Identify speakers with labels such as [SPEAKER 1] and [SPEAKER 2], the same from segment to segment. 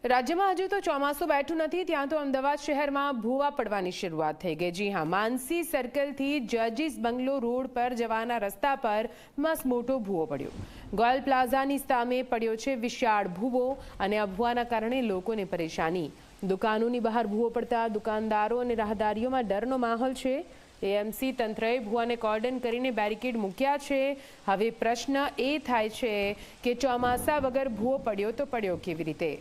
[SPEAKER 1] રાજ્યમાં હજુ તો ચોમાસું બેઠું નથી ત્યાં તો અમદાવાદ શહેરમાં ભૂવા પડવાની શરૂઆત થઈ ગઈ। જી હા, માનસી સર્કલથી જજીસ બંગલો રોડ પર જવાના રસ્તા પર મસ્ત મોટો ભૂવો પડ્યો। ગોયલ પ્લાઝાની સામે પડ્યો છે વિશાળ ભૂવો અને આ ભૂવાના કારણે લોકોને પરેશાની। દુકાનોની બહાર ભૂવો પડતા દુકાનદારો અને રાહદારીઓમાં ડરનો માહોલ છે। એએમસી તંત્રએ ભૂવાને કોર્ડન કરીને બેરિકેડ મૂક્યા છે। હવે પ્રશ્ન એ થાય છે કે ચોમાસા વગર ભૂવો પડ્યો તો પડ્યો કેવી રીતે?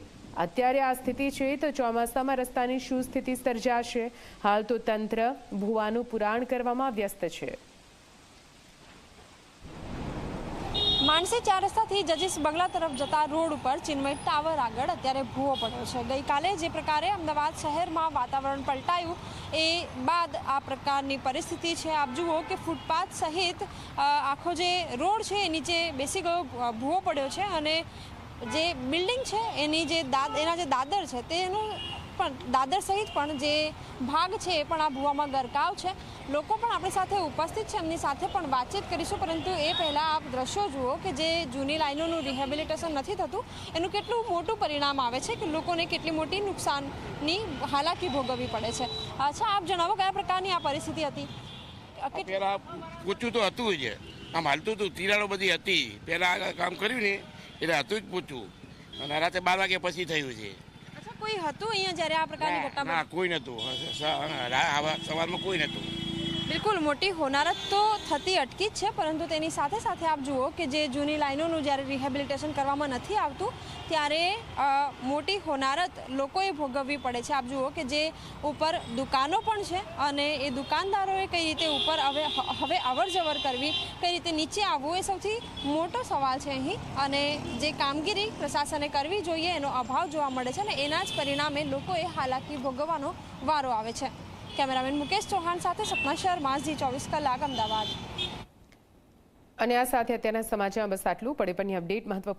[SPEAKER 1] અત્યારે આ સ્થિતિ છે તો ચોમાસામાં રસ્તાની શું સ્થિતિ સર્જાશે? હાલ તો તંત્ર ભૂવાનું પુરાણ કરવામાં વ્યસ્ત છે।
[SPEAKER 2] માનસી 4 રસ્તાથી જજીસ બંગલા તરફ જતા રોડ ઉપર ચિન્મય ટાવર આગળ અત્યારે ભૂવો પડ્યો છે। ગઈકાલે જે પ્રકારે અમદાવાદ શહેરમાં વાતાવરણ પલટાયું એ બાદ આ પ્રકારની પરિસ્થિતિ છે। આપ જુઓ કે ફૂટપાથ સહિત આખો જે રોડ છે એ નીચે બેસી ગયો ભૂવો પડ્યો છે અને જે બિલ્ડિંગ છે એના જે દાદર છે તેનું પણ દાદર સહિત પણ જે ભાગ છે એ પણ આ ભૂવામાં ગરકાવ છે। લોકો પણ આપણી સાથે ઉપસ્થિત છે, એમની સાથે પણ વાતચીત કરીશું, પરંતુ એ પહેલાં આપ દ્રશ્યો જુઓ કે જે જૂની લાઈનોનું રિહેબિલિટેશન નથી થતું એનું કેટલું મોટું પરિણામ આવે છે કે લોકોને કેટલી મોટી નુકસાનની હાલાકી ભોગવવી પડે છે। અચ્છા, આપ જણાવો કયા પ્રકારની આ પરિસ્થિતિ હતી?
[SPEAKER 3] પહેલાં પૂછ્યું તો હતું જ, આમ હાલતું હતું, તિરાડો બધી હતી, પહેલાં કામ કર્યું ને એટલે હતું જ પૂછવું, અને રાતે 12 વાગ્યા પછી થયું છે।
[SPEAKER 2] અચ્છા, કોઈ હતું અહીંયા જ્યારે આ પ્રકારની ઘટના?
[SPEAKER 3] ના, કોઈ નહોતું, સવારમાં કોઈ નહોતું।
[SPEAKER 2] બિલકુલ, મોટી હોનારત તો થતી અટકી જ છે, પરંતુ તેની સાથે સાથે આપ જુઓ કે જે જૂની લાઈનોનું જ્યારે રિહેબિલિટેશન કરવામાં નથી આવતું ત્યારે મોટી હોનારત લોકોએ ભોગવવી પડે છે। આપ જુઓ કે જે ઉપર દુકાનો પણ છે અને એ દુકાનદારોએ કઈ રીતે ઉપર હવે અવર જવર કરવી, કઈ રીતે નીચે આવવું, એ સૌથી મોટો સવાલ છે અહીં। અને જે કામગીરી પ્રશાસને કરવી જોઈએ એનો અભાવ જોવા મળે છે અને એના જ પરિણામે લોકોએ હાલાકી ભોગવવાનો વારો આવે છે। કેમેરામેન મુકેશ ચૌહાણ સાથે સપના શર્મા, ઝી24 કલાક, અમદાવાદ।
[SPEAKER 1] અને આ સાથે અત્યારના સમાચારમાં બસ આટલું। પડે પણની અપડેટ મહત્વ